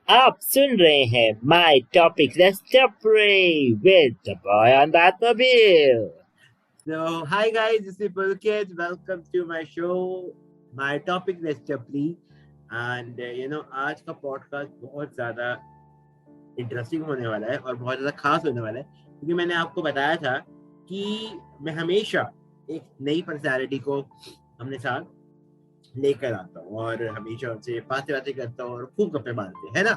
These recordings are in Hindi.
आप सुन रहे हैं my topic with the boy on that mobile. So, hi guys, this is Pulkit. Welcome to my show, My Topic Let's Play. And आज का पॉडकास्ट बहुत ज़्यादा इंटरेस्टिंग होने वाला है और बहुत ज़्यादा खास होने वाला है क्योंकि मैंने आपको बताया था कि मैं हमेशा एक नई पर्सनालिटी को अपने साथ लेकर आता हूँ और हमेशा उनसे बातें बातें करता हूँ और खूब गप्पे मारते हैं, है ना.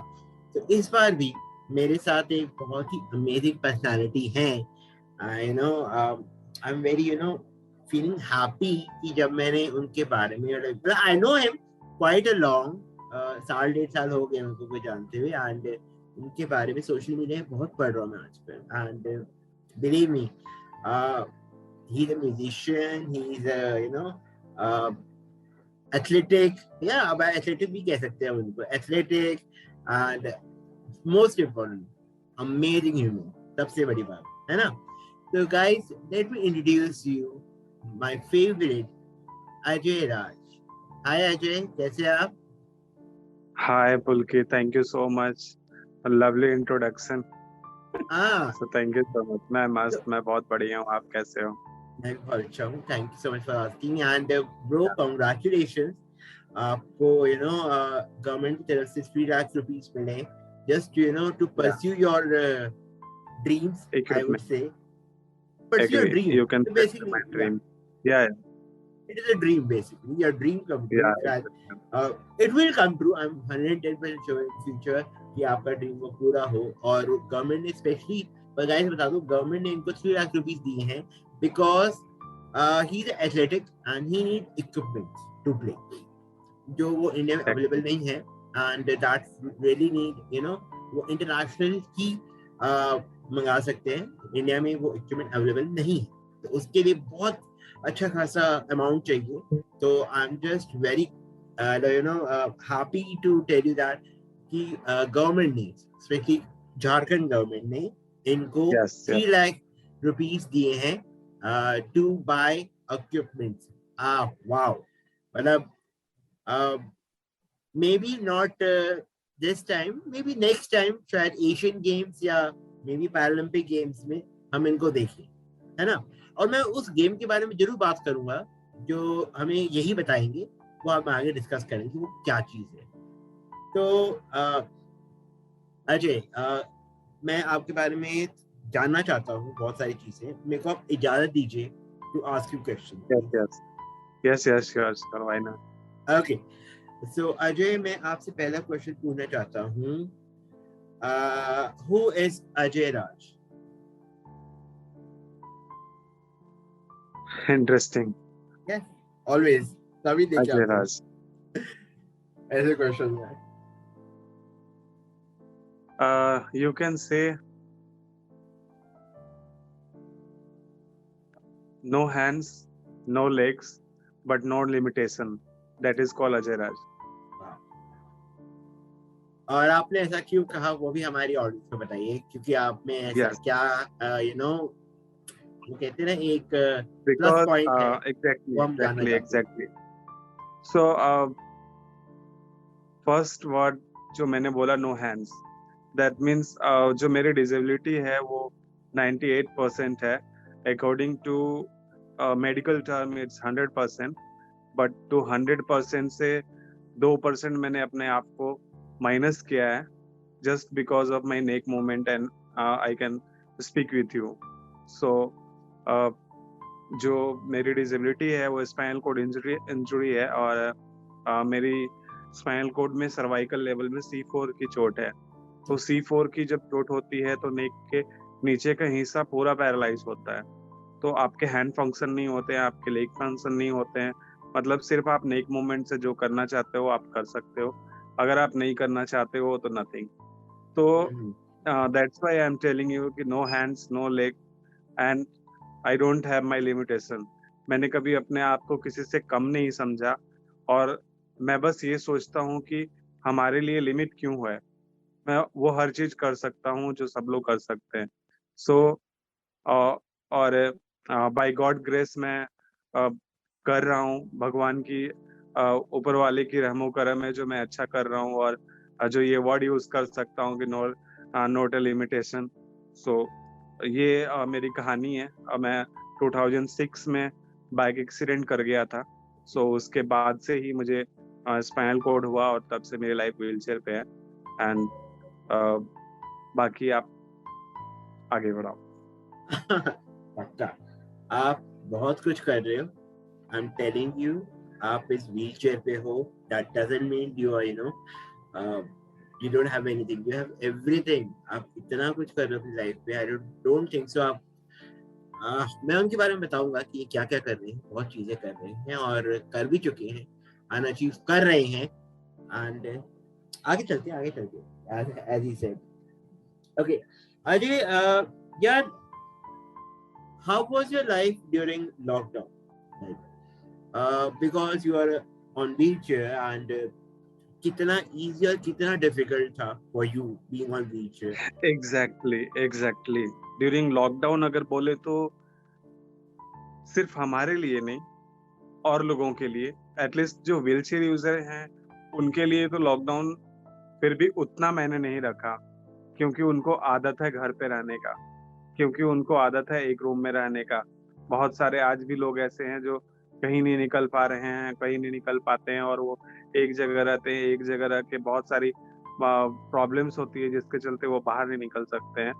तो इस बार भी मेरे साथ एक बहुत ही अमेजिंग पर्सनालिटी है. I am very feeling happy कि जब मैंने उनके बारे में I know him quite a long, 1.5 साल हो गए उनको को जानते हुए. एंड उनके बारे में सोशल मीडिया में बहुत पढ़ रहा हूँ मैं आजकल. And believe me, he is a musician, he is athletic, या अब एथलेटिक भी कह सकते हैं उनको, athletic and most important amazing human. सबसे बड़ी बात है ना. तो guys, let me introduce you my favourite Ajay Raj. Hi Ajay, कैसे आप? Hi, Pulki. Thank you so much. A lovely introduction. हाँ, So thank you so much. मैं तो मस्त, मैं बहुत बढ़िया हूँ. आप कैसे हो? मैं भी बहुत अच्छा हूँ. Thank you so much for asking. And bro, congratulation. आपको गवर्नमेंट की तरफ से 3 लाख रुपीज मिले just to Yeah, pursue your dreams, I would equipment. say. Pursue your Agree. dream. You can So pursue basically, my yeah, dream. Yeah, it is a dream basically. Your dream come yeah, true. And exactly. it will come true. I'm 110% sure in future कि आपका ड्रीम वो पूरा हो. और गवर्नमेंट ने स्पेशली, गाइस बता दो, गवर्नमेंट ने इनको 3 लाख रुपीज दिए हैं because he is athletic and he need equipment to play, जो वो इंडिया में अवेलेबल Exactly. नहीं है. एंड दैट्स रियली नीड, वो इंटरनेशनल की मंगा सकते हैं. इंडिया में वो इक्विपमेंट अवेलेबल नहीं है, तो उसके लिए बहुत अच्छा खासा अमाउंट चाहिए. तो I am just very happy to tell you that कि गवर्नमेंट ने, स्पेशली झारखंड गवर्नमेंट ने, इनको Yes, three yes. Lakh rupees दिए हैं टू बाय इक्विपमेंट्स. वाओ. मतलब maybe not this time, maybe next time, शायद एशियन गेम्स या मे बी पैरालंपिक गेम्स में हम इनको देखें, है ना. और मैं उस गेम के बारे में जरूर बात करूंगा जो हमें यही बताएंगे. वो हम आगे डिस्कस करेंगे वो क्या चीज है. तो अजय, मैं आपके बारे में जानना चाहता हूँ बहुत सारी चीजें. मेरे को आप इजाजत दीजिए to ask you question, Yes, please. yes. Yes, yes, sure, sure. Why not? Okay. So Ajay, मैं आपसे पहला क्वेश्चन पूछना चाहता हूँ. Who is Ajay Raj? Interesting. Yes, always. तभी लेके Ajay आता हूँ Raj. ऐसे क्वेश्चन है. You can say no hands, no legs, but no limitation. That is called Ajay Raj. और आपने ऐसा क्यों कहा वो भी हमारी ऑडियंस को बताइए, क्योंकि आप में ऐसा Yes, क्या वो कहते हैं ना, एक प्लस because पॉइंट है, exactly, वो हम जानना exactly, चाहते हैं. exactly. So, फर्स्ट वर्ड जो मैंने बोला, नो हैंड्स, दैट मीन्स जो मेरी डिसेबिलिटी है वो 98% है. According to medical term it's 100%, but to 100% से 2% मैंने अपने आप को माइनस किया है, just because of my neck movement and I can speak with you. So जो मेरी डिसेबिलिटी है वो स्पाइनल कोड इंजरी है, और मेरी स्पाइनल कोड में सर्वाइकल लेवल में C4 की चोट है. तो C4 की जब चोट होती है तो नेक के नीचे का हिस्सा पूरा पैरालाइज होता है. तो आपके हैंड फंक्शन नहीं होते हैं, आपके लेग फंक्शन नहीं होते हैं. मतलब सिर्फ आप नेक मूवमेंट से जो करना चाहते हो आप कर सकते हो, अगर आप नहीं करना चाहते हो तो नथिंग. तो that's why I am telling you कि no hands, no leg, and I don't have my limitation. मैंने कभी अपने आप को किसी से कम नहीं समझा, और मैं बस ये सोचता हूँ कि हमारे लिए लिमिट क्यों है. मैं वो हर चीज कर सकता हूँ जो सब लोग कर सकते हैं. सो और बाय गॉड ग्रेस मैं कर रहा हूँ. भगवान की ऊपर वाले की रहमो करम है जो मैं अच्छा कर रहा हूँ, और जो ये वर्ड यूज कर सकता हूँ कि नो लिमिटेशन। सो ये मेरी कहानी है। मैं 2006 में बाइक एक्सीडेंट कर गया था। सो उसके बाद से ही मुझे स्पाइनल कोड हुआ और तब से मेरी लाइफ व्हील चेयर पे है। एंड बाकी आप आगे बढ़ाओ। पक्का आप बहुत कुछ कर रहे हो। आई एम टेलिंग यू, आप इस व्हील चेयर पे हो, that doesn't mean you are you don't have anything, you have everything. आप इतना कुछ कर रहे हो अपनी लाइफ पे। आई डोंट थिंक सो आप मैं उनके बारे में बताऊंगा कि ये क्या क्या कर रहे हैं। बहुत चीजें कर रहे हैं और कर भी चुके हैं, एंड अचीव कर रहे हैं। एंड आगे चलते हैं, आगे चलते हैं, as he said. Okay Ajay, यार, how was your life during lockdown? Like, because you are on wheelchair, and कितना easy और कितना difficult था for you being on wheelchair? Exactly during lockdown अगर बोले तो सिर्फ हमारे लिए नहीं, और लोगों के लिए, एटलीस्ट जो व्हीलचेयर यूजर हैं उनके लिए तो लॉकडाउन फिर भी उतना मैंने नहीं रखा, क्योंकि उनको आदत है घर पे रहने का, क्योंकि उनको आदत है एक रूम में रहने का। बहुत सारे आज भी लोग ऐसे हैं जो कहीं नहीं निकल पा रहे हैं, कहीं नहीं निकल पाते हैं, और वो एक जगह रहते हैं। एक जगह रह के बहुत सारी प्रॉब्लम्स होती है जिसके चलते वो बाहर नहीं निकल सकते हैं।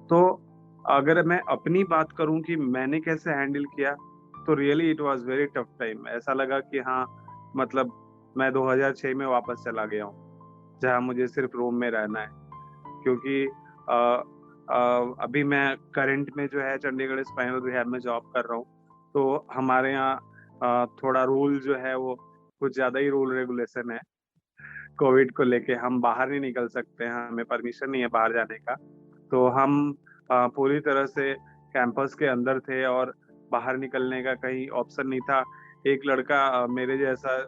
तो अगर मैं अपनी बात करूं कि मैंने कैसे हैंडल किया, तो really it was very tough time. ऐसा लगा कि हाँ, मतलब मैं 2006 में वापस चला गया हूँ, जहाँ मुझे सिर्फ रूम में रहना है। क्योंकि अ, अभी मैं करंट में जो है चंडीगढ़ स्पाइनल रिहैब में जॉब कर रहा हूँ। तो हमारे यहाँ थोड़ा रूल जो है वो कुछ ज्यादा ही रूल रेगुलेशन है। कोविड को लेके हम बाहर नहीं निकल सकते हैं, हमें परमिशन नहीं है बाहर जाने का। तो हम पूरी तरह से कैंपस के अंदर थे और बाहर निकलने का कहीं ऑप्शन नहीं था। एक लड़का मेरे जैसा,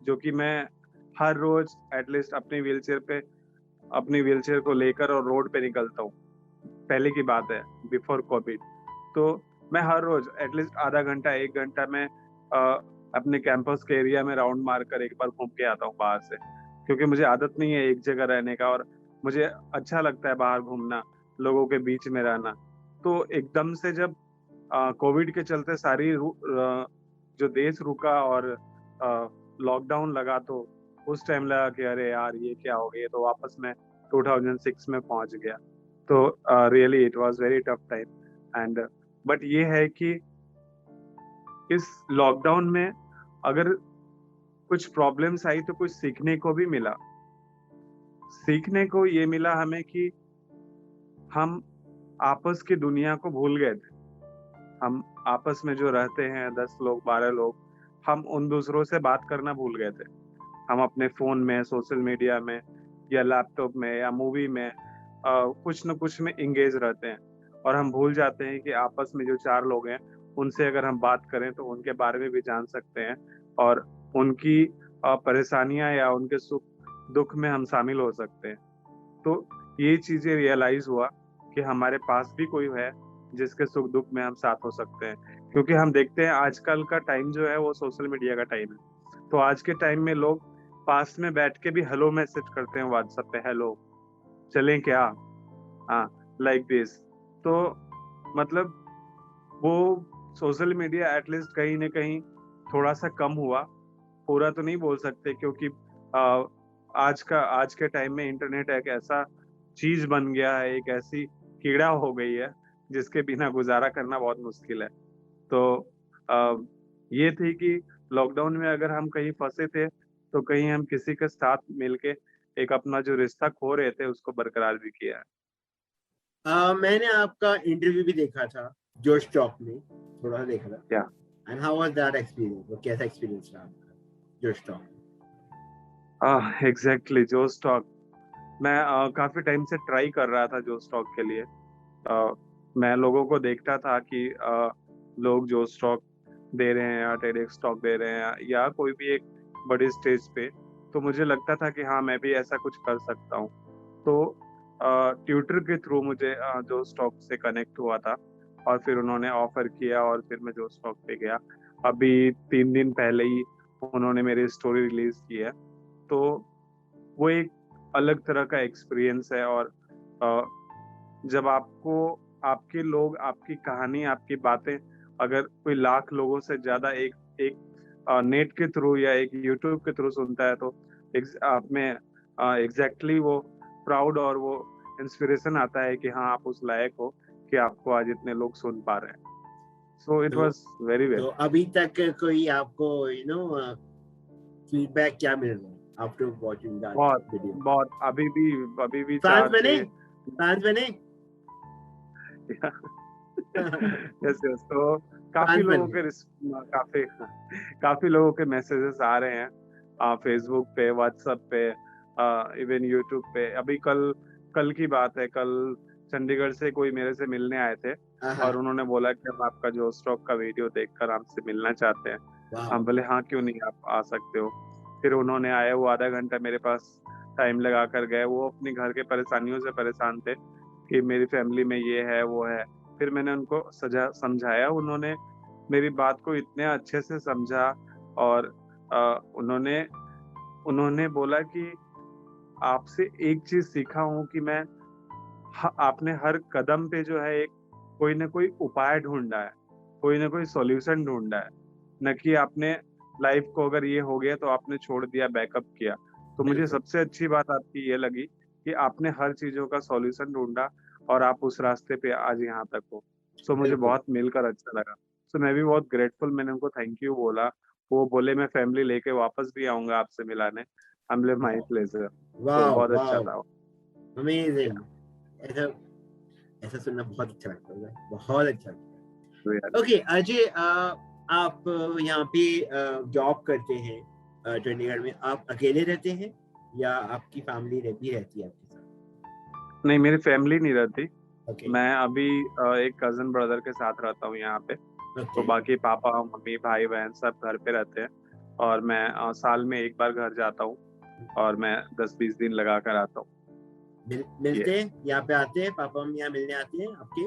जो कि मैं हर रोज एटलीस्ट अपनी व्हीलचेयर को लेकर और रोड पे निकलता हूँ। पहले की बात है, बिफोर कोविड। तो मैं हर रोज एटलीस्ट आधा घंटा 1 घंटा में अपने कैंपस के एरिया में राउंड मार कर एक बार घूम के आता हूँ बाहर से, क्योंकि मुझे आदत नहीं है एक जगह रहने का, और मुझे अच्छा लगता है बाहर घूमना, लोगों के बीच में रहना। तो एकदम से जब कोविड के चलते जो देश रुका और लॉकडाउन लगा, तो उस टाइम लगा कि अरे यार ये क्या हो गया। तो वापस मैं 2006 में पहुंच गया। तो really it was very tough time. And but ये है कि इस लॉकडाउन में अगर कुछ प्रॉब्लम्स आई तो कुछ सीखने को भी मिला। सीखने को ये मिला हमें कि हम आपस की दुनिया को भूल गए थे। हम आपस में जो रहते हैं 10 लोग 12 लोग, हम उन दूसरों से बात करना भूल गए थे। हम अपने फोन में, सोशल मीडिया में, या लैपटॉप में, या मूवी में कुछ न कुछ में इंगेज रहते हैं, और हम भूल जाते हैं कि आपस में जो 4 लोग हैं उनसे अगर हम बात करें तो उनके बारे में भी जान सकते हैं, और उनकी परेशानियां या उनके सुख दुख में हम शामिल हो सकते हैं। तो ये चीजें रियलाइज हुआ कि हमारे पास भी कोई है जिसके सुख दुख में हम साथ हो सकते हैं। क्योंकि हम देखते हैं आजकल का टाइम जो है वो सोशल मीडिया का टाइम है। तो आज के टाइम में लोग पास में बैठ के भी हेलो मैसेज करते हैं व्हाट्सएप पे, हेलो चलें क्या, हाँ, लाइक दिस। तो मतलब वो सोशल मीडिया एटलीस्ट कहीं ना कहीं थोड़ा सा कम हुआ। पूरा तो नहीं बोल सकते, क्योंकि आ, आज के टाइम में इंटरनेट एक ऐसा चीज बन गया है, एक ऐसी कीड़ा हो गई है जिसके बिना गुजारा करना बहुत मुश्किल है। तो आ, ये थी कि लॉकडाउन में अगर हम कहीं फंसे थे तो कहीं हम किसी के साथ मिलके एक अपना जो रिश्ता खो रहे थे उसको बरकरार भी किया है। मैंने आपका इंटरव्यू भी देखा था जोश टॉक में, थोड़ा सा देखा था। क्या and how was that experience? वो कैसा एक्सपीरियंस रहा आपका जोश टॉक? एग्जैक्टली, जो स्टॉक मैं काफी टाइम से ट्राई कर रहा था जो स्टॉक के लिए। मैं लोगों को देखता था कि लोग जो स्टॉक दे रहे हैं या टेडेक्स स्टॉक दे रहे हैं या कोई भी एक बड़ी स्टेज पे, तो मुझे लगता था कि हाँ मैं भी ऐसा कुछ कर सकता हूँ। तो ट्यूटर के थ्रू मुझे जो स्टॉक से कनेक्ट हुआ था, और फिर उन्होंने ऑफर किया और फिर मैं जो स्टॉक पे गया। अभी 3 दिन पहले ही उन्होंने मेरी स्टोरी रिलीज की है। तो वो एक अलग तरह का एक्सपीरियंस है। और जब आपको आपके लोग आपकी कहानी आपकी बातें अगर कोई लाख लोगों से ज्यादा एक एक नेट के थ्रू या एक यूट्यूब के थ्रू सुनता है तो आप में एग्जैक्टली वो प्राउड और वो इंस्पिरेशन आता है कि हाँ आप उस लायक हो कि आपको आज इतने लोग सुन पा रहे हैं। सो इट वाज वेरी तो अभी तक कोई आपको फीडबैक क्या मिल रहा है आफ्टर वाचिंग दैट बहुत वीडियो? बहुत अभी भी फैंस 4 बने? 6 फैंस बने? Yes yes. तो काफी फैंस लोगों बन के गए? काफी काफी लोगों के मैसेजेस आ रहे हैं फेसबुक पे, व्हाट्सएप पे, इवन यूट्यूब पे। अभी कल कल की बात है, कल चंडीगढ़ से कोई मेरे से मिलने आए थे और उन्होंने बोला कि हम आपका जो स्टॉक का वीडियो देखकर आपसे मिलना चाहते हैं। हम बोले हाँ क्यों नहीं, आप आ सकते हो। फिर उन्होंने आए, वो आधा घंटा मेरे पास टाइम लगा कर गए। वो अपने घर के परेशानियों से परेशान थे कि मेरी फैमिली में ये है वो है। फिर मैंने उनको समझाया, उन्होंने मेरी बात को इतने अच्छे से समझा। और उन्होंने उन्होंने बोला कि आपसे एक चीज सीखा हूँ कि मैं आपने हर कदम पे जो है एक कोई ना कोई उपाय ढूंढा है, कोई ना कोई सॉल्यूशन ढूंढा है, न कि आपने लाइफ को अगर ये हो गया तो आपने छोड़ दिया, बैकअप किया। तो मुझे बिल्कुल सबसे अच्छी बात आपकी ये लगी कि आपने हर चीजों का सॉल्यूशन ढूंढा और आप उस रास्ते पे आज यहाँ तक हो। सो मुझे बिल्कुल। बहुत मिलकर अच्छा लगा। सो मैं भी बहुत ग्रेटफुल, मैंने उनको थैंक यू बोला। वो बोले मैं फैमिली लेके वापस भी आऊंगा आपसे मिलाने। I am my pleasure. तो वाओ बहुत अच्छा वाओ, था। अमेजिंग। ऐसा ऐसा सुनना बहुत अच्छा लगता है, बहुत अच्छा लगता Yeah. है। ओके अजय, आप यहाँ पे जॉब करते हैं चंडीगढ़ में, आप अकेले रहते हैं या आपकी फैमिली भी रहती है आपके साथ? नहीं, मेरी फैमिली नहीं रहती। ओके मैं अभी एक कजन ब्रदर के साथ रहता हूँ यहाँ पे। तो ओके। बाकी पापा मम्मी भाई बहन सब घर पे रहते हैं। और मैं साल में एक बार घर जाता हूँ और मैं 10-20 दिन लगा कर आता हूँ। ये मिलते हैं यहाँ पे, आते हैं पापा मम्मी यहाँ मिलने आते हैं आपके?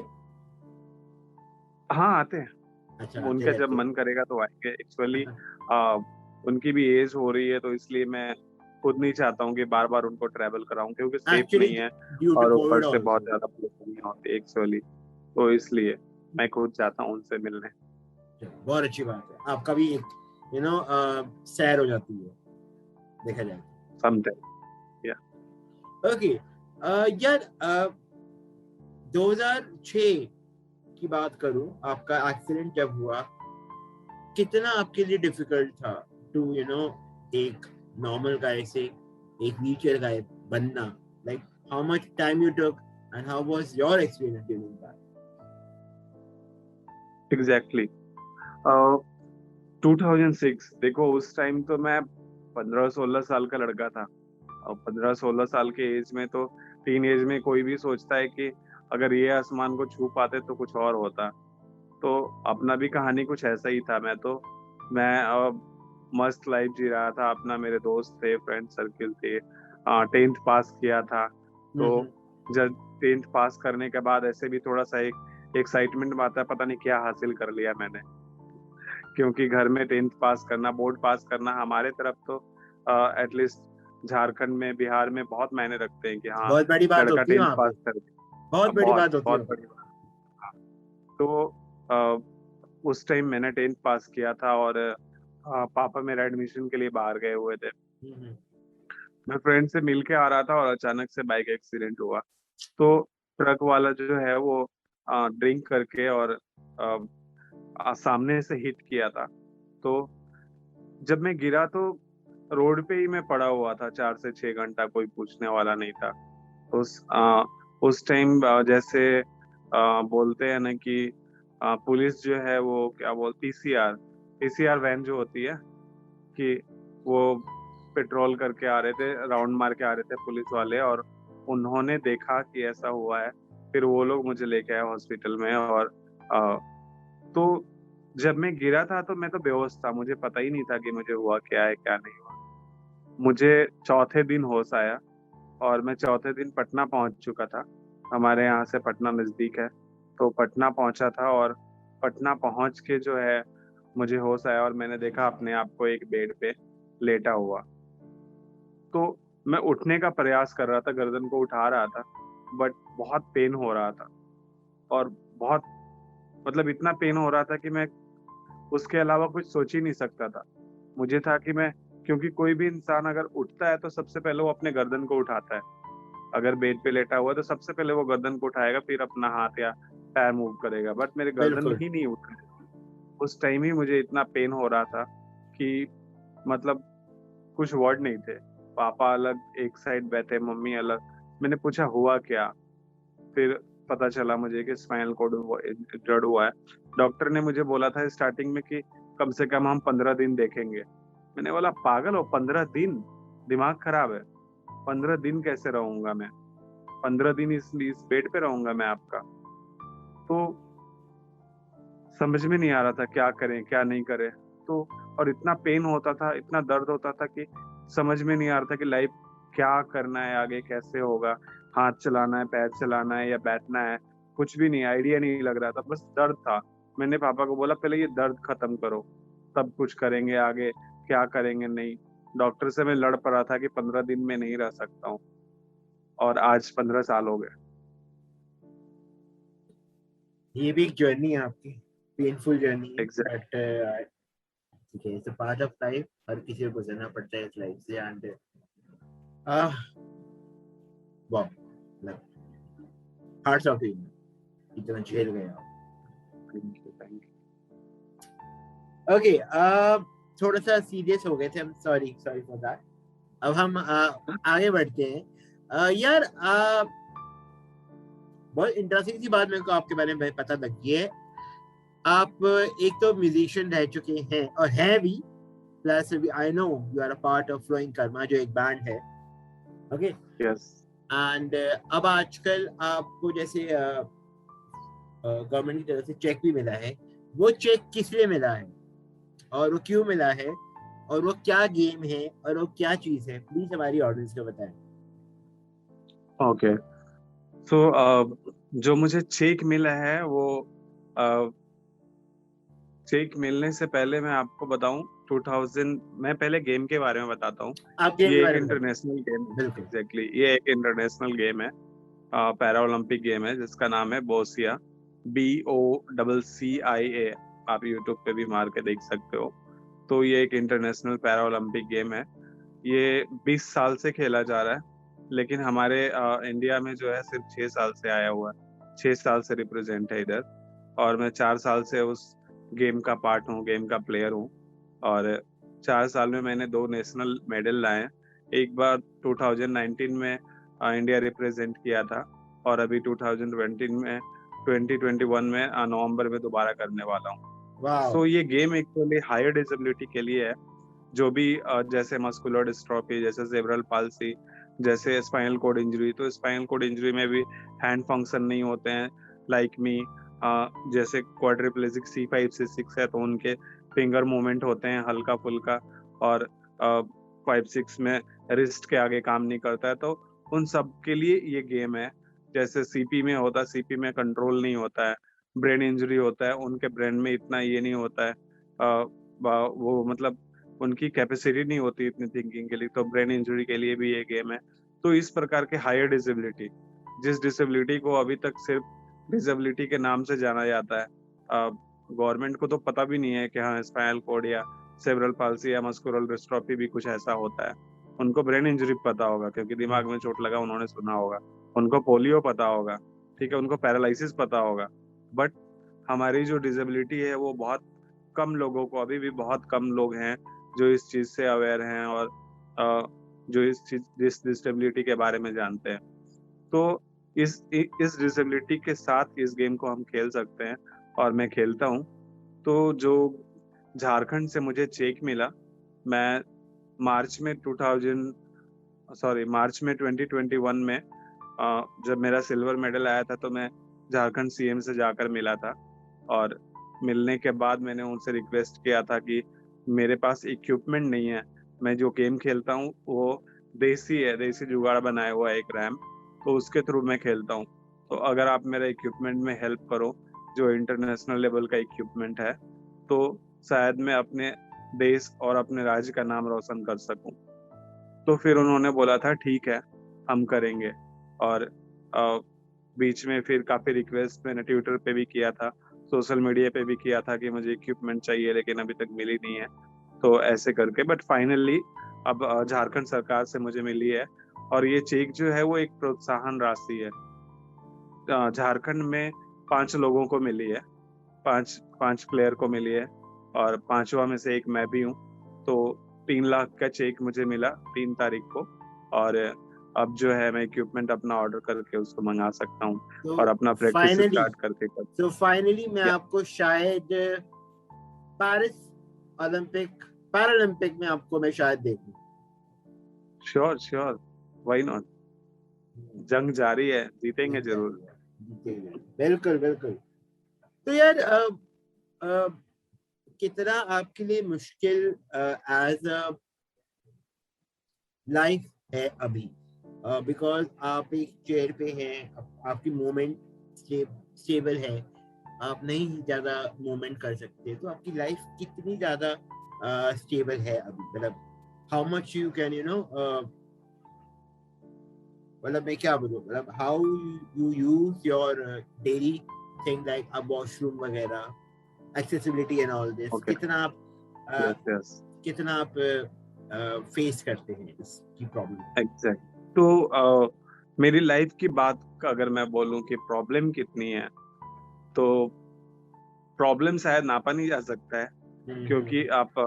हाँ आते हैं, अच्छा, आते उनका जब रहते मन करेगा तो आएंगे। एक्चुअली हैं। उनकी भी एज हो रही है तो इसलिए मैं खुद नहीं चाहता हूँ कि बार बार उनको ट्रैवल कराऊं, क्योंकि सेफ एक्चुअली नहीं है ड्यू टू और ऊपर कोविड से बहुत ऑल्सो। ज्यादा परेशानी होती है एक्चुअली। तो इसलिए मैं खुद चाहता हूँ उनसे मिलने। बहुत अच्छी बात है, आपका भी एक सैर हो जाती है देखा जाए। समझे? या ओके यार, 2006 की बात करूं, आपका एक्सीडेंट जब हुआ, कितना आपके लिए डिफिकल्ट था टू एक नॉर्मल गाय से एक व्हीलचेयर गाय बनना? Like how much time you took and how was your experience during that? Exactly. 2006 देखो, उस टाइम तो मैं 15-16 साल का लड़का था। और 15-16 साल के एज में तो टीन एज में कोई भी सोचता है कि अगर ये आसमान को छू पाते तो कुछ और होता। तो अपना भी कहानी कुछ ऐसा ही था। मैं मस्त लाइफ जी रहा था अपना, मेरे दोस्त थे, फ्रेंड सर्किल थे। 10th पास किया था। तो जब 10th पास करने के बाद ऐसे भी थोड़ा सा एक एक्साइटमेंट आता है, पता नहीं क्या हासिल कर लिया मैंने। क्योंकि घर में 10th पास करना, बोर्ड पास करना हमारे तरफ तो एटलीस्ट झारखंड में बिहार में बहुत मायने रखते हैं कि हाँ बहुत बड़ी बात लड़का होती है 10th वहां पे, पास कर गया। बहुत बड़ी बहुत बात होती है। बहुत बड़ी बात। हाँ। तो उस टाइम मैंने 10th पास किया था और पापा मेरा एडमिशन के लिए बाहर गए हुए थे। हम्म, मैं फ्रेंड से मिल के आ रहा था और अचानक से बाइक एक्सीडेंट हुआ। तो ट्रक वाला जो है वो ड्रिंक करके और सामने से हिट किया था। तो जब मैं गिरा तो रोड पे ही मैं पड़ा हुआ था 4 से 6 घंटा, कोई पूछने वाला नहीं था। उस टाइम जैसे बोलते हैं ना कि पुलिस जो है वो क्या बोलती, पीसीआर वैन जो होती है, कि वो पेट्रोल करके आ रहे थे, राउंड मार के आ रहे थे पुलिस वाले, और उन्होंने देखा कि ऐसा हुआ है। फिर वो लोग मुझे लेके आए हॉस्पिटल में। और तो जब मैं गिरा था तो मैं तो बेहोश था, मुझे पता ही नहीं था कि मुझे हुआ क्या है क्या नहीं हुआ। मुझे चौथे दिन होश आया और मैं चौथे दिन पटना पहुंच चुका था। हमारे यहाँ से पटना नजदीक है। तो पटना पहुंचा था और पटना पहुंच के जो है मुझे होश आया और मैंने देखा अपने आप को एक बेड पे लेटा हुआ। तो मैं उठने का प्रयास कर रहा था, गर्दन को उठा रहा था, बट बहुत पेन हो रहा था और बहुत मतलब इतना पेन हो रहा था कि मैं उसके अलावा कुछ सोच ही नहीं सकता था। मुझे था कि मैं, क्योंकि कोई भी इंसान अगर उठता है तो सबसे पहले वो अपने गर्दन को उठाता है। अगर बेड पे लेटा हुआ है तो सबसे पहले वो गर्दन को उठाएगा, फिर अपना हाथ या पैर मूव करेगा, बट मेरे गर्दन बिल्कुल। ही नहीं उठ रही। उस टाइम ही मुझे इतना पेन हो रहा था कि मतलब कुछ वर्ड नहीं थे। पापा अलग एक साइड बैठे, मम्मी अलग। मैंने पूछा हुआ क्या, फिर पता चला मुझे कि स्पाइनल कॉर्ड इंजर्ड हुआ है। डॉक्टर ने मुझे बोला था स्टार्टिंग में कि कम से कम हम 15 दिन देखेंगे। मैंने बोला पागल हो, 15 दिन? दिमाग खराब है? 15 दिन कैसे रहूंगा मैं? 15 दिन इस बेड पे रहूंगा मैं आपका? तो समझ में नहीं आ रहा था क्या करें क्या नहीं करें। तो और इतना पेन होता था, इतना दर्द होता था कि समझ में नहीं आ रहा था कि लाइफ क्या करना है आगे, कैसे होगा, हाथ चलाना है, पैर चलाना है या बैठना है, कुछ भी नहीं, आइडिया नहीं लग रहा था, बस दर्द था। मैंने पापा को बोला पहले ये दर्द खत्म करो, तब कुछ करेंगे आगे, क्या करेंगे नहीं। डॉक्टर से मैं लड़ पड़ा था कि 15 दिन में नहीं रह सकता हूँ, और आज 15 साल हो गए। ये भी एक जर्नी है आपकी, पेनफुल जर्नी है, एग्जैक्ट। बट ठीक है, it's a part of life, हर किसी को गुजरना पड़ता है इस लाइफ से। एंड वाह, हार्ट्स ऑफ यू, इतना झेल गए आप। थैंक यू, थैंक ओके, थोड़ा सा सीरियस हो गए थे हम, सॉरी सॉरी फॉर दैट। अब हम आगे बढ़ते हैं। यार, बहुत इंटरेस्टिंग सी बात मेरे को आपके बारे में पता लगी है। आप एक तो म्यूजिशियन रह चुके हैं और हैं भी, plus I know you are a part of flowing karma जो एक बैंड है। ओके। यू। यस। एंड अब आजकल आपको जैसे गवर्नमेंट की तरफ से चेक भी मिला है, वो चेक किस लिए मिला है और वो क्यों मिला है और वो क्या गेम है और वो क्या चीज है, प्लीज हमारी ऑडियंस को बताएं। ओके। सो जो मुझे चेक मिला है वो, चेक मिलने से पहले मैं आपको बताऊं, 2000, मैं पहले गेम के बारे में बताता हूँ। आप गेम के ये एक बारे में इंटरनेशनल गेम बताएं, है। बिल्कुल। एग्जैक्टली, ये एक इंटरनेशनल गेम है, पैरा ओलंपिक गेम है जिसका नाम है बोसिया, BOCCIA। आप यूट्यूब पे भी मार के देख सकते हो। तो ये एक इंटरनेशनल पैरा ओलंपिक गेम है। ये 20 साल से खेला जा रहा है, लेकिन हमारे इंडिया में जो है सिर्फ 6 साल से आया हुआ है, 6 साल से रिप्रेजेंट है इधर। और मैं 4 साल से उस गेम का पार्ट हूँ, गेम का प्लेयर हूँ। और 4 साल में मैंने 2 नेशनल मेडल लाए हैं। एक बार 2019 में इंडिया रिप्रेजेंट किया था, और अभी 2021 में नवंबर में दोबारा करने वाला हूँ। वाह। सो ये गेम एक्चुअली हायर डिसेबिलिटी के लिए है, जो भी जैसे मस्कुलर डिस्ट्रॉफी, जैसे जेब्रल पाल्सी, जैसे स्पाइनल कॉर्ड इंजरी। तो स्पाइनल कॉर्ड इंजरी में भी हैंड फंक्शन नहीं होते हैं, लाइक मी। जैसे क्वाड्रिप्लेजिक C5 C6 है तो उनके फिंगर मूवमेंट होते हैं हल्का फुल्का, और 5 6 में रिस्ट के आगे काम नहीं करता है। तो उन सब के लिए ये गेम है। जैसे CP में होता है, CP में कंट्रोल नहीं होता है। ब्रेन इंजरी होता है, उनके ब्रेन में इतना ये नहीं होता है, वो मतलब उनकी कैपेसिटी नहीं होती इतनी थिंकिंग के लिए। तो ब्रेन इंजरी के लिए भी ये गेम है। तो इस प्रकार के हायर डिसेबिलिटी, जिस डिसेबिलिटी को अभी तक सिर्फ डिसेबिलिटी के नाम से जाना जाता है, गवर्नमेंट को तो पता भी नहीं है कि हाँ स्पाइनल कॉर्ड या सेरेब्रल पाल्सी या मस्कुलर डिस्ट्रॉफी भी कुछ ऐसा होता है। उनको ब्रेन इंजरी पता होगा क्योंकि दिमाग में चोट लगा, उन्होंने सुना होगा। उनको पोलियो पता होगा, ठीक है, उनको पैरालिसिस पता होगा। बट हमारी जो डिसेबिलिटी है वो बहुत कम लोगों को, अभी भी बहुत कम लोग हैं जो इस चीज से अवेयर हैं, और जो इस डिसेबिलिटी के बारे में जानते हैं। तो इस डिसेबिलिटी के साथ इस गेम को हम खेल सकते हैं, और मैं खेलता हूँ। तो जो झारखंड से मुझे चेक मिला, मैं मार्च में 2021 में जब मेरा सिल्वर मेडल आया था तो मैं झारखंड CM से जाकर मिला था। और मिलने के बाद मैंने उनसे रिक्वेस्ट किया था कि मेरे पास इक्विपमेंट नहीं है, मैं जो गेम खेलता हूँ वो देसी है, देसी जुगाड़ बनाया हुआ है एक रैम, तो उसके थ्रू मैं खेलता हूँ। तो अगर आप मेरा इक्विपमेंट में हेल्प करो, जो इंटरनेशनल लेवल का इक्विपमेंट है, तो शायद मैं अपने देश और अपने राज्य का नाम रोशन कर सकूं। तो फिर उन्होंने बोला था ठीक है हम करेंगे। और बीच में फिर काफी रिक्वेस्ट मैंने ट्विटर पे भी किया था, सोशल मीडिया पे भी किया था कि मुझे इक्विपमेंट चाहिए, लेकिन अभी तक मिली नहीं है। तो ऐसे करके बट फाइनली अब झारखंड सरकार से मुझे मिली है। और ये चेक जो है वो एक प्रोत्साहन राशि है। झारखंड में 5 लोगों को मिली है, पांच पांच प्लेयर को मिली है, और पांचवा में से एक मैं भी हूँ। तो 3 लाख का चेक मुझे मिला 3 तारीख को। और अब जो है मैं इक्विपमेंट अपना ऑर्डर करके उसको मंगा सकता हूँ तो और अपना प्रैक्टिस फाइनली स्टार्ट करके कर। तो फाइनली मैं या आपको शायद पेरिस ओलंपिक पैरालंपिक में आपको मैं शायद देखूं। Sure sure, why not. जंग जारी है, जीतेंगे जरूर। बिल्कुल बिल्कुल। तो यार अ, कितना आपके लिए मुश्किल एज अ लाइफ है अभी, बिकॉज आप एक चेयर पे हैं, आपकी मूवमेंट स्टेबल है, आप नहीं ज्यादा मूवमेंट कर सकते, तो आपकी लाइफ कितनी ज्यादा स्टेबल है अभी, मतलब हाउ मच यू कैन मतलब मैं क्या बोलूं, मतलब how you use your daily thing like a washroom वगैरह, accessibility and all this, okay. Yes yes, कितना आप फेस करते हैं इसकी प्रॉब्लम। एग्जैक्ट। तो मेरी लाइफ की बात का अगर मैं बोलूं कि प्रॉब्लम कितनी है, तो प्रॉब्लम शायद नापा नहीं जा सकता है। क्योंकि आप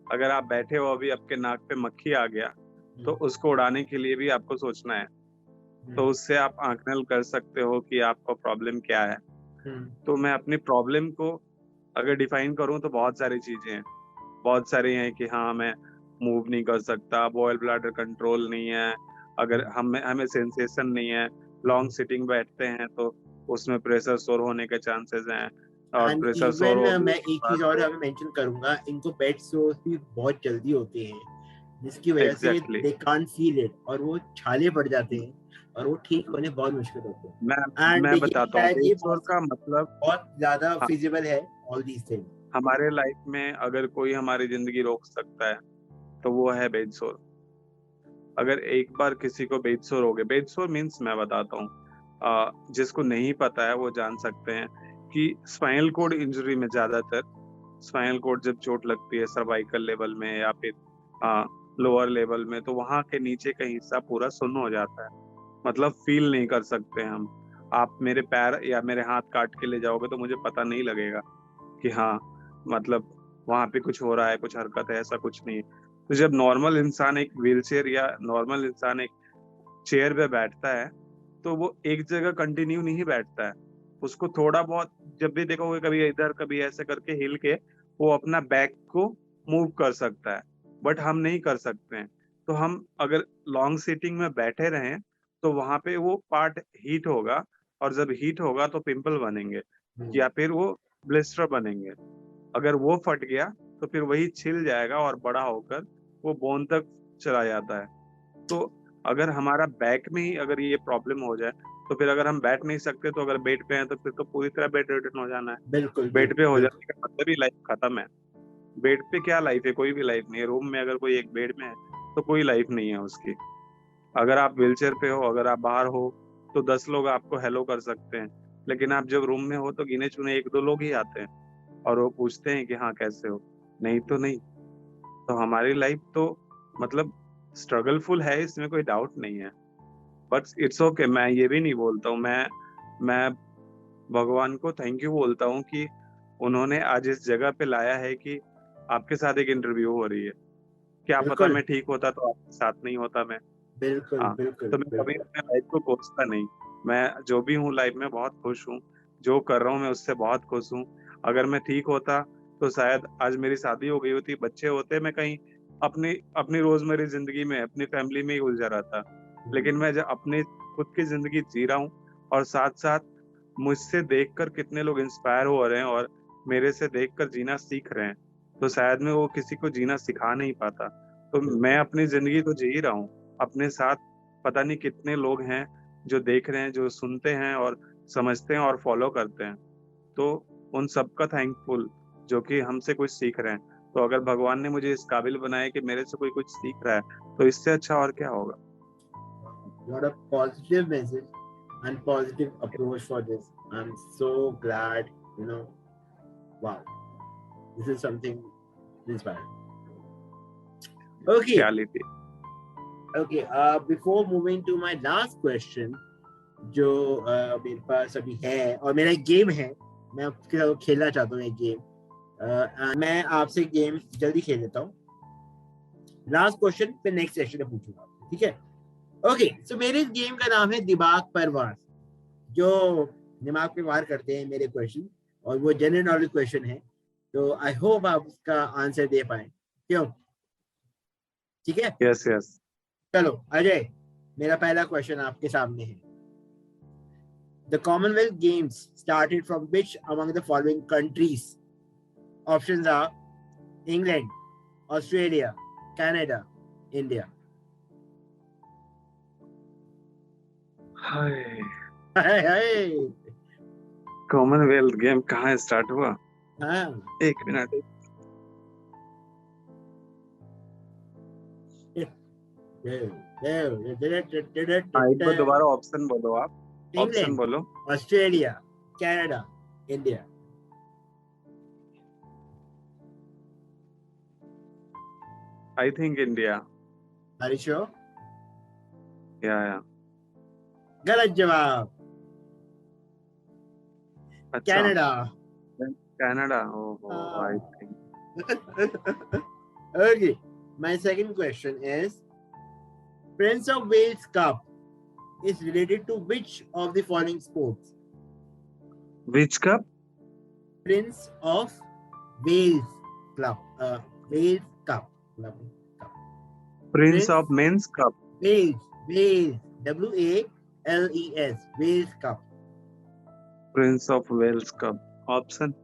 अगर आप बैठे हो अभी आपके नाक पे मक्खी आ गया, तो उसको उड़ाने के लिए भी आपको सोचना है। तो उससे आप आंकलन कर सकते हो कि आपका प्रॉब्लम क्या है। तो मैं अपनी प्रॉब्लम को अगर डिफाइन करूं तो बहुत सारी चीजें हैं। बहुत सारी हैं कि हाँ मैं मूव नहीं कर सकता, बॉयल ब्लैडर कंट्रोल नहीं है, अगर हमें हमें सेंसेशन नहीं है, लॉन्ग सिटिंग बैठते हैं तो उसमें प्रेशर सोर होने के चांसेस हैं। और एंड प्रेशर सोर इवन होने मैं के एक बाद चीज और तो हमें मेंशन करूंगा, इनको बेड सोर्स भी बहुत जल्दी होते हैं, जिसकी वजह से exactly they can't feel it और वो छाले पड़ जाते हैं और वो ठीक होने बहुत मुश्किल होते हैं। एंड मैं ये बताता हूँ शायद बेड ये सोर का मतलब। बहुत ज्यादा हाँ, फिजिबल है, ऑल दीज थिंग्स। हमारे लाइफ में अगर कोई हमारी जिंदगी रोक सकता है तो वो है बेड सोर। अगर एक बार किसी को बेडसोर हो गया, बेडसोर मीन्स मैं बताता हूँ, जिसको नहीं पता है वो जान सकते हैं कि स्पाइनल कोड इंजरी में ज्यादातर स्पाइनल कोड जब चोट लगती है सर्वाइकल लेवल में या फिर लोअर लेवल में, तो वहां के नीचे का हिस्सा पूरा सुन्न हो जाता है। मतलब फील नहीं कर सकते हम। आप मेरे पैर या मेरे हाथ काट के ले जाओगे तो मुझे पता नहीं लगेगा कि हाँ, मतलब वहां पे कुछ हो रहा है, कुछ हरकत है, ऐसा कुछ नहीं है। तो जब नॉर्मल इंसान एक व्हीलचेयर या नॉर्मल इंसान एक चेयर पे बैठता है, तो वो एक जगह कंटिन्यू नहीं बैठता है। उसको थोड़ा बहुत जब भी देखोगे, कभी इधर कभी ऐसे करके हिल के वो अपना बैक को मूव कर सकता है, बट हम नहीं कर सकते हैं। तो हम अगर लॉन्ग सीटिंग में बैठे रहें तो वहां पे वो पार्ट हीट होगा, और जब हीट होगा तो पिंपल बनेंगे या फिर वो ब्लिस्टर बनेंगे। अगर वो फट गया तो फिर वही छिल जाएगा और बड़ा होकर वो बोन तक चला जाता है। तो अगर हमारा बैक में ही अगर ये प्रॉब्लम हो जाए, तो फिर अगर हम बैठ नहीं सकते, तो अगर बेड पे हैं तो फिर तो पूरी तरह बेड रिटर्न हो जाना है। बिल्कुल बेड पे बिल्कुल हो बिल्कुल। जाने का मतलब ही लाइफ खत्म है। बेड पे क्या लाइफ है? कोई भी लाइफ नहीं है। रूम में अगर कोई एक बेड में है तो कोई लाइफ नहीं है उसकी। अगर आप व्हीलचेयर पे हो, अगर आप बाहर हो, तो 10 लोग आपको हेलो कर सकते हैं, लेकिन आप जब रूम में हो तो गिने चुने 1-2 लोग ही आते हैं और वो पूछते हैं कि हाँ कैसे हो, नहीं तो नहीं। तो हमारी लाइफ तो मतलब स्ट्रगलफुल है, इसमें कोई डाउट नहीं है। बट इट्स ओके, मैं ये भी नहीं बोलता हूँ, मैं भगवान को थैंक यू बोलता हूँ कि उन्होंने आज इस जगह पे लाया है कि आपके साथ एक इंटरव्यू हो रही है। क्या पता बिल्कुल मैं ठीक होता तो आपके साथ नहीं होता मैं। बिल्कुल हाँ, बिल्कुल तो मैं कभी बिल्कुल। अपने लाइफ को कोसता नहीं। मैं जो भी हूँ लाइफ में बहुत खुश हूँ, जो कर रहा हूँ मैं उससे बहुत खुश हूँ। अगर मैं ठीक होता तो शायद आज मेरी शादी हो गई होती, बच्चे होते, मैं कहीं अपनी अपनी रोजमर्रा जिंदगी में अपनी फैमिली में ही उलझा रहता। लेकिन मैं जब अपनी खुद की जिंदगी जी रहा हूँ, और साथ साथ मुझसे देखकर कितने लोग इंस्पायर हो रहे हैं और मेरे से देखकर जीना सीख रहे हैं, तो शायद मैं वो किसी को जीना सिखा नहीं पाता। तो मैं अपनी जिंदगी तो जी ही रहा हूँ, अपने साथ पता नहीं कितने लोग हैं जो देख रहे हैं, जो सुनते हैं और समझते हैं और फॉलो करते हैं। तो उन सबका थैंकफुल जो कि हमसे कुछ सीख रहे हैं। तो अगर भगवान ने मुझे इस काबिल बनाया कि मेरे से कोई कुछ सीख रहा है तो इससे अच्छा और क्या होगा. What a positive message and positive approach for this. I'm so glad, you know. Wow, this is something inspiring. Okay, Reality. okay. Before moving to my last question, जो मेरे पास अभी है और मेरा एक गेम है, मैं आपके साथ खेलना चाहता हूँ एक गेम. मैं आपसे गेम जल्दी खेल लेता हूँ. लास्ट क्वेश्चन फिर नेक्स्ट सेशन में पूछूंगा, ठीक है? ओके, सो मेरे इस गेम का नाम है दिमाग पर वार. जो दिमाग पे वार करते हैं मेरे क्वेश्चन, और वो जनरल नॉलेज क्वेश्चन है, तो आई होप आप उसका आंसर दे पाए. क्यों? ठीक है, Yes, yes. चलो अजय, मेरा पहला क्वेश्चन आपके सामने है. The Commonwealth Games started from which among the following countries? Options are England, Australia, Canada, India. Hi, hi hi. Commonwealth game कहाँ स्टार्ट हुआ? हाँ, एक मिनट. एक बार दोबारा ऑप्शन बोलो आप. ऑप्शन England, बोलो. Australia, Canada, India. I think India. Are you sure? या. गलत जवाब. अच्छा. Canada. कनाडा. ओहो, I think. Okay, my second question is, Prince of Wales Cup is related to which of the following sports? Which कप? Prince of Wales Club. Wales Cup. Prince of men's cup. Wales. WALES. Wales Cup. Prince of Wales cup. Option.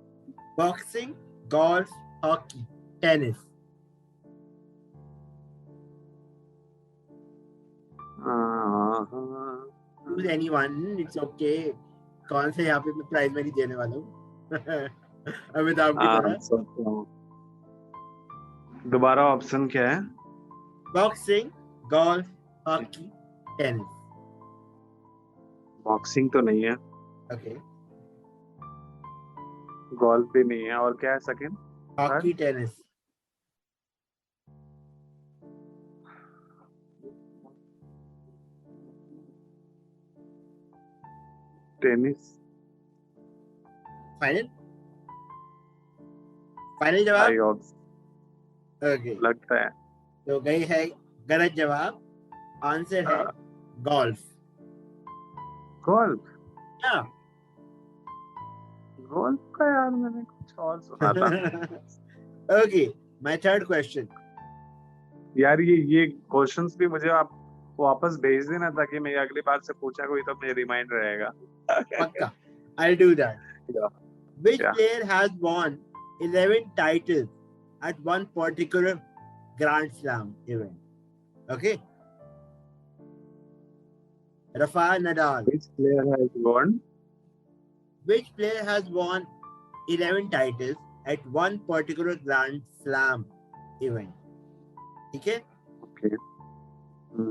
Boxing, golf, hockey, tennis. Choose anyone. It's okay. कौन से यहाँ पे मैं प्राइज मनी देने वाला हूँ? अमिताभ की तरह. दोबारा ऑप्शन क्या है? Boxing, golf, hockey, tennis. Boxing तो नहीं है, Okay. गोल्फ भी नहीं है, और क्या है second? Hockey, tennis. Tennis. Final. Final जवाब. I hope. Okay. लगता है. तो गई है गलत जवाब. आंसर है गोल्फ. गोल्फ. क्या? गोल्फ का यार मैंने कुछ और सुना था. Okay. My third question. यार ये क्वेश्चंस भी मुझे आप वापस भेज देना ताकि मैं अगली बार से पूछा कोई तो मेरे रिमाइंड रहेगा. पक्का. I'll do that. Yeah. Which Yeah. player has won 11 titles at one particular Grand Slam event? Okay. Rafael Nadal. Which player has won? Which player has won 11 titles at one particular Grand Slam event? ठीक है? Okay.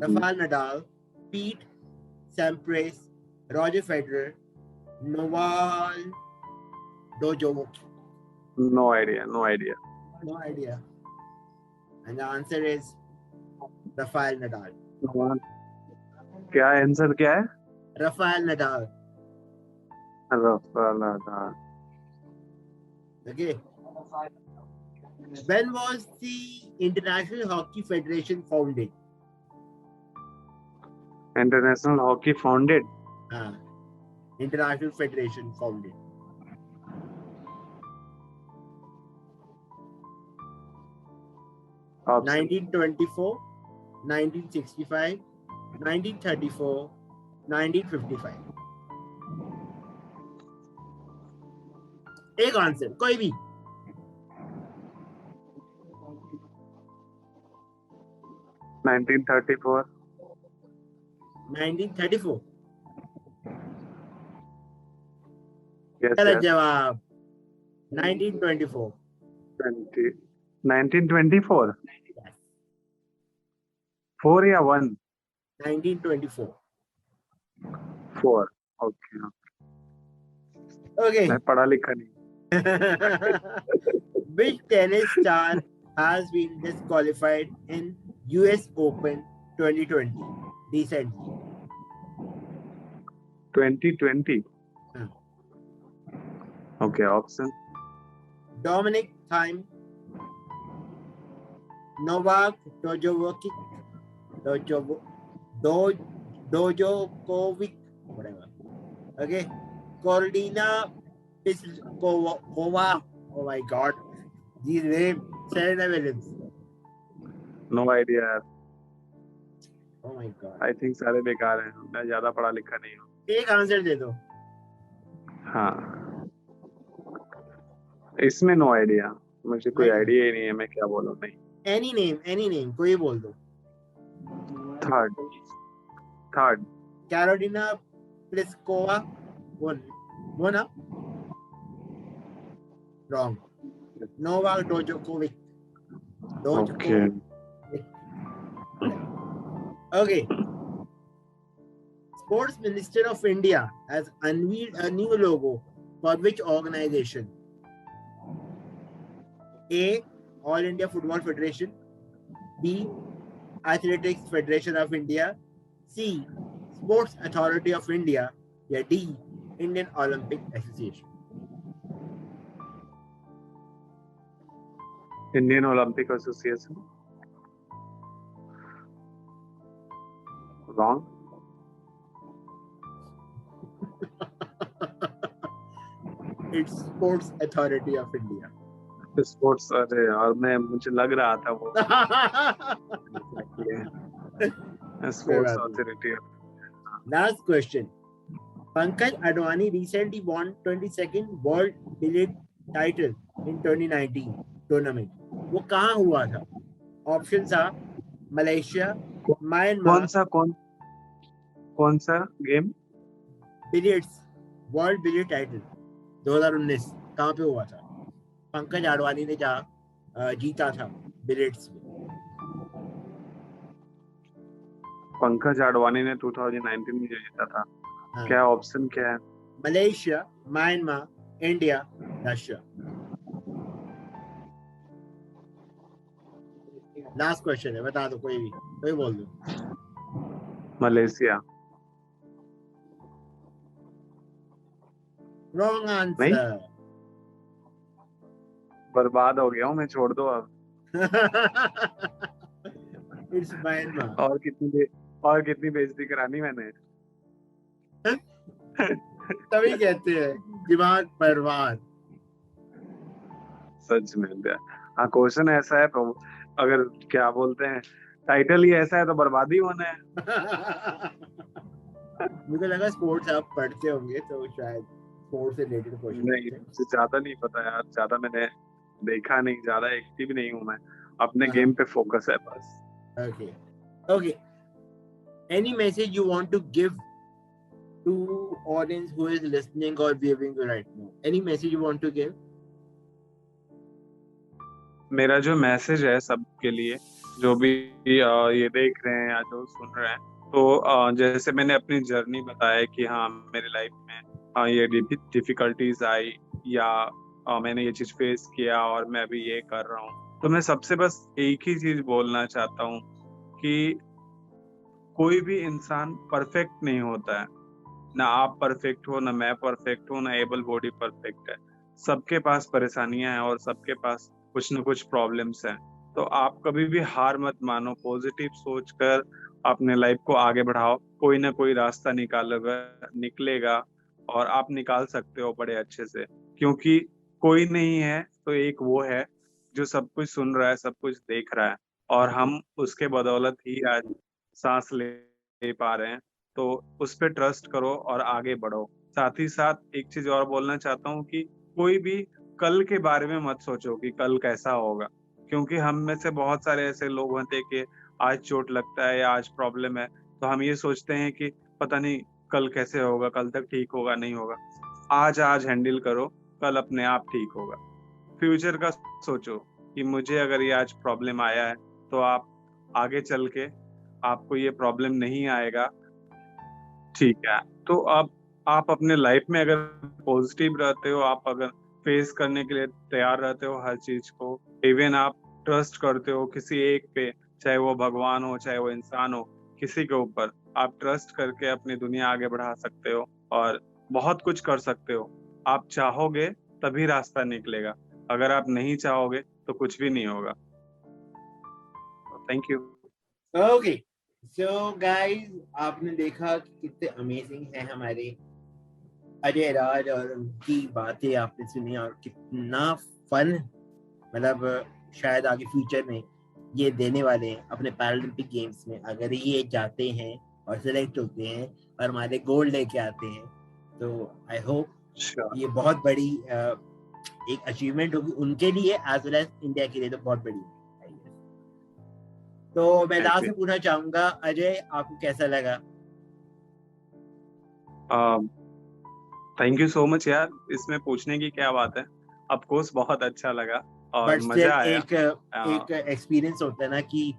Rafael Nadal, Pete Sampras, Roger Federer, Novak Djokovic. No idea. No idea. And the answer is Rafael Nadal. क्या आंसर क्या है? Rafael Nadal. Rafael Nadal. Okay. When was the International Hockey Federation founded? International Hockey founded. International Federation founded. Option. 1924, 1965, 1934, 1955. एक आंसर कोई भी. 1934. 1934. Yes, गलत yes. जवाब. 1924. 20. 1924 Yes, 4 या 1 1924. 4 ओके Okay. मैं पढ़ा लिखा नहीं Which tennis star has been disqualified in US Open 2020 recently? 2020 Hmm. Okay option Dominic Thiem, Novak Djokovic, Djokovic, Djokovic, whatever. Okay. Corina Pliskova. Oh my God. These names. Serena Williams. No idea यार Oh my God. I think सारे बेकार हैं मैं ज्यादा पढ़ा लिखा नहीं हूँ एक आंसर दे दो. हाँ इसमें नो आइडिया मुझे कोई नहीं. आइडिया ही नहीं है मैं क्या बोलूँ नहीं Any name. कोई बोल दो. Third Carolina Pliskova. वो ना? Wrong. Novak Djokovic. Okay Okay. Sports Minister of India has unveiled a new logo for which organization? A. All India Football Federation. B. Athletics Federation of India. C. Sports Authority of India. या D. Indian Olympic Association. Indian Olympic association wrong It's Sports Authority of India. Sports अरे और मैं मुझे लग रहा था वो sports authority Last question. Pankaj Advani recently won 22nd World Billiard title in 2019 tournament. वो कहाँ हुआ था? Options are Malaysia, Myanmar. कौन सा game Billiards World Billiard title 2019 कहाँ पे हुआ था? पंकज आडवाणी ने जहाँ जीता था बिलियर्ड्स में. पंकज आडवाणी ने 2019 में जो जीता था हाँ. क्या ऑप्शन क्या है Malaysia, Myanmar, India, Russia. Last question है, बता दो कोई बोल दो. Malaysia wrong answer. बर्बाद हो गया हूँ मैं छोड़ दो अब इट्स म्यांमार. और कितनी बेइज्जती करानी मैंने तभी कहते हैं दिमाग बर्बाद. सच में हाँ क्वेश्चन ऐसा है तो अगर क्या बोलते हैं टाइटल ही ऐसा है तो बर्बादी होना है. मुझे लगा स्पोर्ट्स आप पढ़ते होंगे तो शायद स्पोर्ट्स से रिलेटेड क्वेश्चन. नहीं मुझे ज्यादा नहीं पता यार ज्यादा मैंने देखा नहीं ज्यादा एक्टिव नहीं हूँ मैं अपने गेम पे फोकस है बस. Okay. Any message you want to give to audience who is listening or viewing you right now? Any message you want to give? मेरा जो मैसेज है सबके लिए जो भी ये देख रहे हैं या जो सुन रहे हैं तो जैसे मैंने अपनी जर्नी बताया कि हाँ मेरी लाइफ में ये डिफिकल्टीज आई या मैंने ये चीज फेस किया और मैं अभी ये कर रहा हूँ तो मैं सबसे बस एक ही चीज बोलना चाहता हूँ कि कोई भी इंसान परफेक्ट नहीं होता है. ना आप परफेक्ट हो ना मैं परफेक्ट हूँ ना एबल बॉडी परफेक्ट है. सबके पास परेशानियां हैं और सबके पास कुछ न कुछ प्रॉब्लम्स हैं. तो आप कभी भी हार मत मानो पॉजिटिव सोचकर अपने लाइफ को आगे बढ़ाओ. कोई ना कोई रास्ता निकलेगा और आप निकाल सकते हो बड़े अच्छे से क्योंकि कोई नहीं है तो एक वो है जो सब कुछ सुन रहा है सब कुछ देख रहा है और हम उसके बदौलत ही आज सांस ले पा रहे हैं. तो उस पर ट्रस्ट करो और आगे बढ़ो. साथ ही साथ एक चीज और बोलना चाहता हूँ कि कोई भी कल के बारे में मत सोचो कि कल कैसा होगा क्योंकि हम में से बहुत सारे ऐसे लोग होते हैं कि आज चोट लगता है या आज प्रॉब्लम है तो हम ये सोचते हैं कि पता नहीं कल कैसे होगा कल तक ठीक होगा नहीं होगा. आज हैंडल करो कल अपने आप ठीक होगा. फ्यूचर का सोचो कि मुझे अगर ये आज प्रॉब्लम आया है तो आप आगे चल के आपको ये प्रॉब्लम नहीं आएगा, ठीक है। तो आप अपने लाइफ में अगर पॉजिटिव रहते हो, आप अगर फेस करने के लिए तैयार रहते हो हर चीज को, इवन आप ट्रस्ट करते हो किसी एक पे, चाहे वो भगवान हो चाहे वो इंसान हो, किसी के ऊपर आप ट्रस्ट करके अपनी दुनिया आगे बढ़ा सकते हो और बहुत कुछ कर सकते हो। आप चाहोगे तभी रास्ता निकलेगा, अगर आप नहीं चाहोगे तो कुछ भी नहीं होगा। Thank you. Okay, so guys, आपने देखा कि कितने अमेजिंग हैं हमारे अजय राज, और उनकी बातें आपने सुनी, और कितना फन, मतलब शायद आगे फ्यूचर में ये देने वाले हैं अपने पैरालंपिक गेम्स में, अगर ये जाते हैं और सिलेक्ट होते हैं और हमारे गोल्ड लेके आते हैं, तो आई होप श्योर। ये बहुत बड़ी एक अचीवमेंट होगी उनके लिए एज वेल एज इंडिया के लिए, तो बहुत बड़ी है। तो मैं लास्ट में पूछना चाहूंगा, अजय आपको कैसा लगा? थैंक यू सो मच यार, इसमें पूछने की क्या बात है। ऑफ कोर्स बहुत अच्छा लगा और बट स्टिल मजा आया। एक एक्सपीरियंस होता है ना कि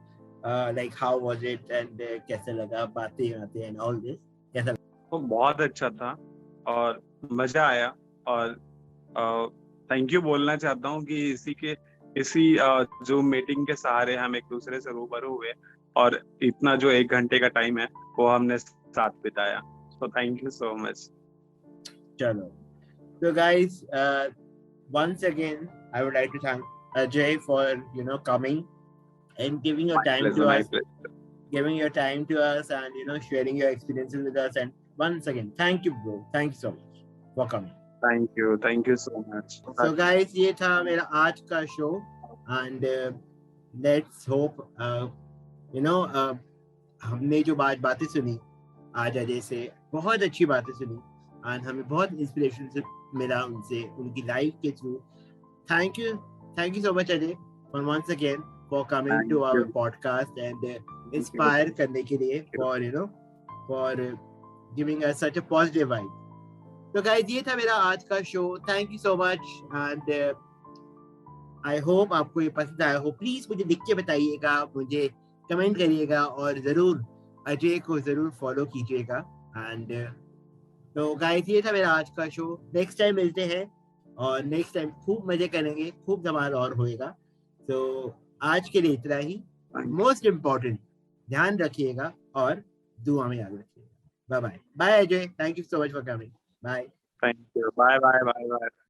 like how was it, and कैसे लगा बातें बातें एंड ऑल दिस, कैसा लगा? वो बहुत अच्छा था और मजा आया। और थैंक यू बोलना चाहता हूँ कि इसी जो मीटिंग के सहारे हम एक दूसरे से रूबरू हुए और इतना जो 1 घंटे का टाइम है वो हमने साथ बिताया। So thank you so much. चलो, so guys, once again I would like to thank Ajay for coming and giving your my time pleasure, to my us, pleasure. and sharing your experiences with us. And once again, thank you bro, thank you so much for coming. Thank you so much. So guys, ये था मेरा आज का शो, and let's hope हमने जो बातें सुनी आज अजय से, बहुत अच्छी बातें सुनी, एंड हमें बहुत इंस्पिरेशन से मिला उनसे, उनकी लाइफ के थ्रू। Thank you so much Ajay, और once again for coming to thank our you. Podcast and inspire करने के लिए, for giving us such a positive vibe. तो गाइस, ये था मेरा आज का शो। Thank you so much, and I hope आपको ये पसंद आया हो। प्लीज मुझे लिख के बताइएगा, मुझे कमेंट करिएगा, और जरूर अजय को जरूर फॉलो कीजिएगा। एंड तो गाइस, ये था मेरा आज का शो। नेक्स्ट टाइम मिलते हैं, और नेक्स्ट टाइम खूब मजे करेंगे, खूब धमाल और होएगा। तो आज के लिए इतना ही। मोस्ट इम्पोर्टेंट, ध्यान रखिएगा और दुआ में याद रखिएगा। Bye bye, bye Ajay, thank you so much for coming. Bye. Thank you. Bye bye bye bye.